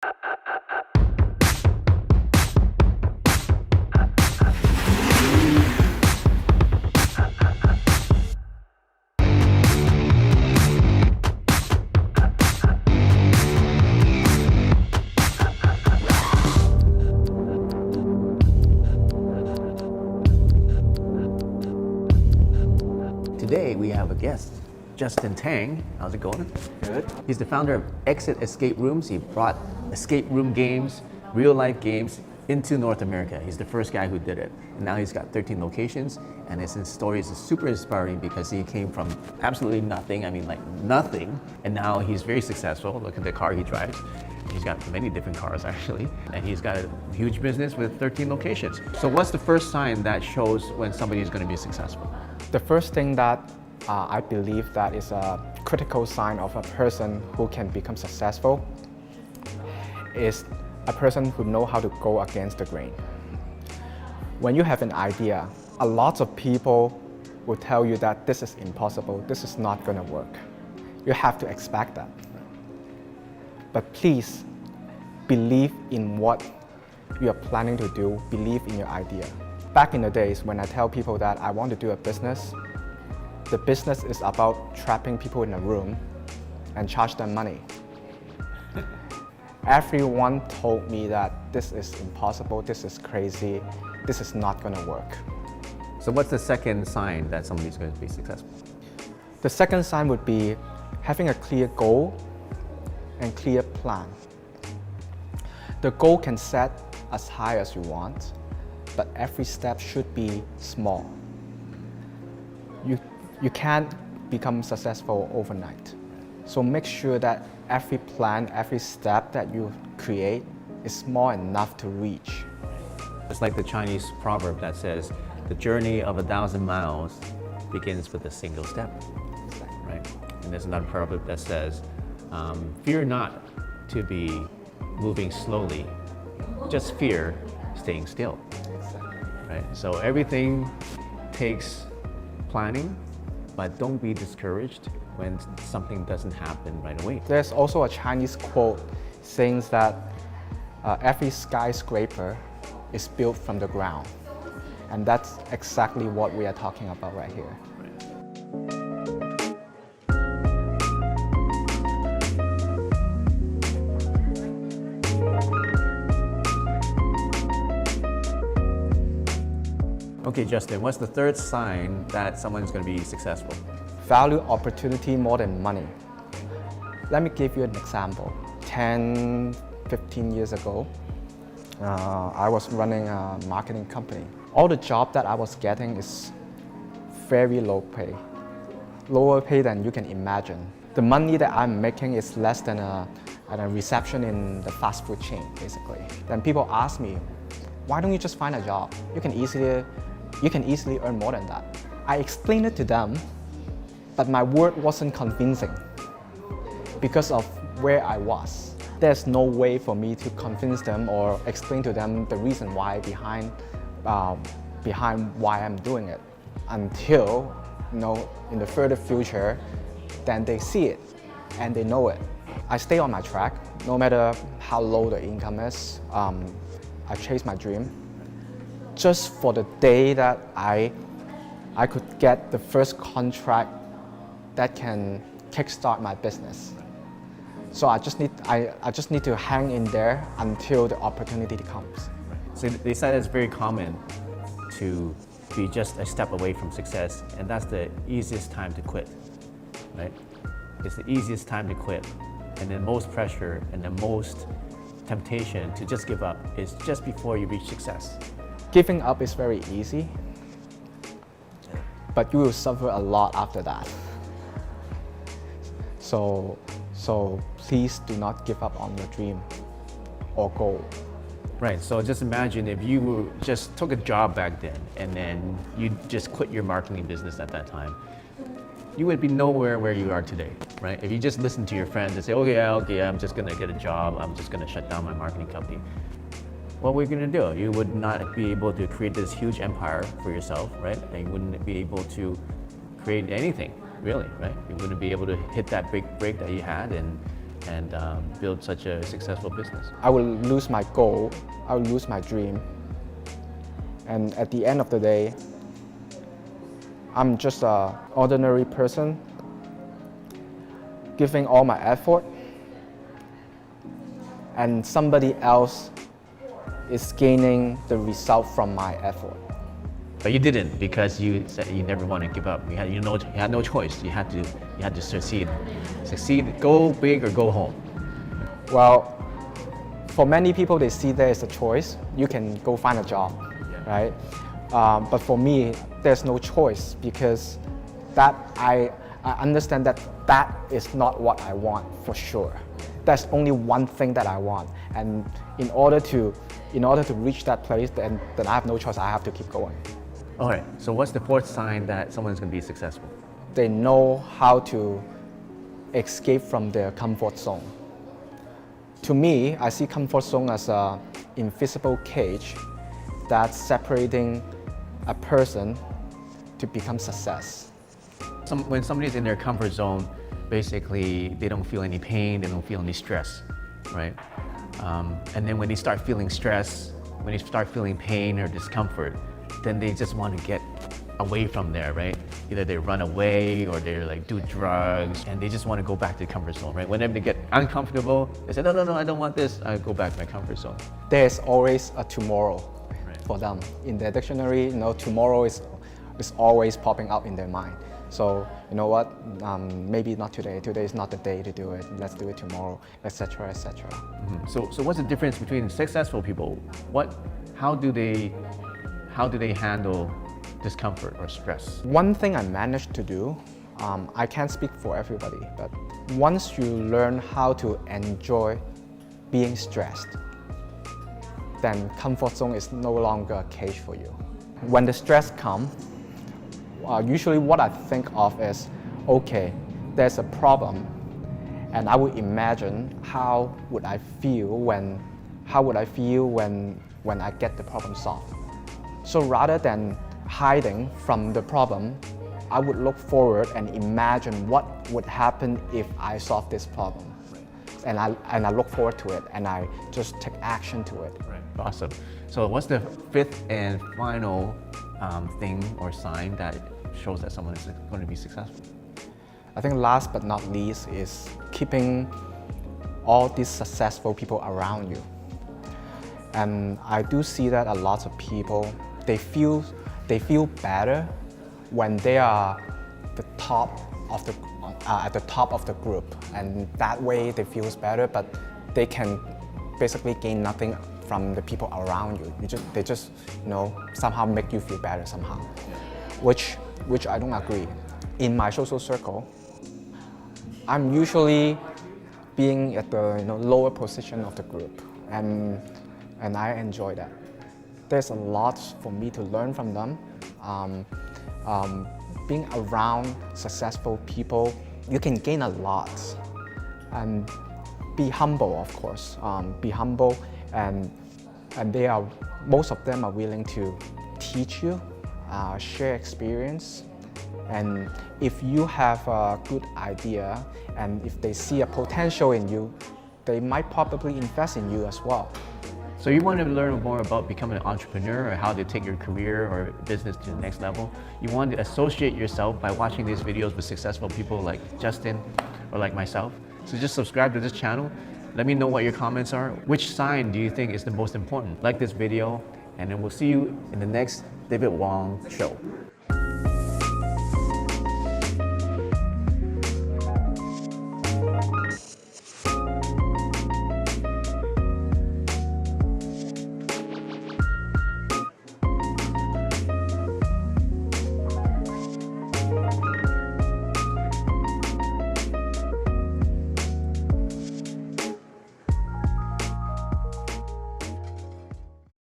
Today we have a guest, Justin Tang. How's it going? Good. He's the founder of Exit Escape Rooms. He brought escape room games, real life games into North America. He's the first guy who did it. And now he's got 13 locations, and his story is super inspiring because he came from absolutely nothing, nothing, and now he's very successful. Look at the car he drives. He's got many different cars actually, and he's got a huge business with 13 locations. So what's the first sign that shows when somebody is going to be successful? The first thing that I believe that is a critical sign of a person who can become successful is a person who knows how to go against the grain. When you have an idea, a lot of people will tell you that this is impossible, this is not going to work. You have to expect that. But please believe in what you are planning to do, believe in your idea. Back in the days when I tell people that I want to do a business, the business is about trapping people in a room and charge them money. Everyone told me that this is impossible, this is crazy, this is not going to work. So what's the second sign that somebody's going to be successful? The second sign would be having a clear goal and clear plan. The goal can set as high as you want, but every step should be small. You can't become successful overnight. So make sure that every plan, every step that you create is small enough to reach. It's like the Chinese proverb that says, the journey of 1,000 miles begins with a single step, right? And there's another proverb that says, fear not to be moving slowly, just fear staying still. Right? So everything takes planning, but don't be discouraged when something doesn't happen right away. There's also a Chinese quote saying that every skyscraper is built from the ground. And that's exactly what we are talking about right here. Okay, Justin, what's the third sign that someone's going to be successful? Value opportunity more than money. Let me give you an example. 10, 15 years ago, I was running a marketing company. All the job that I was getting is very low pay, lower pay than you can imagine. The money that I'm making is less than a reception in the fast food chain, basically. Then people ask me, why don't you just find a job? You can easily earn more than that. I explained it to them, but my word wasn't convincing because of where I was. There's no way for me to convince them or explain to them the reason why behind why I'm doing it until, in the further future, then they see it and they know it. I stay on my track, no matter how low the income is. I chase my dream just for the day that I could get the first contract that can kickstart my business. So I just need to hang in there until the opportunity comes. So they said it's very common to be just a step away from success, and that's the easiest time to quit, right? It's the easiest time to quit, and the most pressure and the most temptation to just give up is just before you reach success. Giving up is very easy, but you will suffer a lot after that. So please do not give up on your dream or goal. Right, so just imagine if you just took a job back then and then you just quit your marketing business at that time. You would be nowhere where you are today, right? If you just listen to your friends and say, okay, I'm just gonna get a job, I'm just gonna shut down my marketing company. What were you gonna do? You would not be able to create this huge empire for yourself, right? And you wouldn't be able to create anything, really, right? You wouldn't be able to hit that big break that you had and and build such a successful business? I will lose my goal, I will lose my dream. And at the end of the day, I'm just an ordinary person giving all my effort, and somebody else is gaining the result from my effort. But you didn't, because you said you never want to give up. You had no choice. You had to succeed. Succeed, go big or go home. Well, for many people, they see there is a choice. You can go find a job, right? But for me, there's no choice, because that I understand that is not what I want for sure. There's only one thing that I want, and in order to reach that place, then I have no choice. I have to keep going. All right. So what's the fourth sign that someone's going to be successful? They know how to escape from their comfort zone. To me, I see comfort zone as an invisible cage that's separating a person to become success. When somebody's in their comfort zone, basically they don't feel any pain, they don't feel any stress, right? And then when they start feeling stress, when they start feeling pain or discomfort, then they just want to get away from there, right? Either they run away or they like do drugs, and they just want to go back to the comfort zone, right? Whenever they get uncomfortable, they say, no, I don't want this, I go back to my comfort zone. There's always a tomorrow for them. In their dictionary, tomorrow is always popping up in their mind. So, you know what, maybe not today. Today is not the day to do it. Let's do it tomorrow, etc., etc. Mm-hmm. So what's the difference between successful people? How do they handle discomfort or stress? One thing I managed to do, I can't speak for everybody, but once you learn how to enjoy being stressed, then comfort zone is no longer a cage for you. When the stress comes, usually what I think of is, okay, there's a problem, and I would imagine how would I feel when I get the problem solved. So rather than hiding from the problem, I would look forward and imagine what would happen if I solve this problem. And I look forward to it, and I just take action to it. Right. Awesome. So what's the fifth and final thing or sign that shows that someone is going to be successful? I think last but not least is keeping all these successful people around you. And I do see that a lot of people, they feel better when they are at the top of the group, and that way they feel better, but they can basically gain nothing from the people around you. They just somehow make you feel better somehow, which I don't agree. In my social circle, I'm usually being at the lower position of the group, and I enjoy that. There's a lot for me to learn from them. Being around successful people, you can gain a lot. And be humble, of course. Be humble, and most of them are willing to teach you, share experience. And if you have a good idea, and if they see a potential in you, they might probably invest in you as well. So you want to learn more about becoming an entrepreneur, or how to take your career or business to the next level. You want to associate yourself by watching these videos with successful people like Justin or like myself. So just subscribe to this channel. Let me know what your comments are. Which sign do you think is the most important? Like this video, and then we'll see you in the next David Wong show.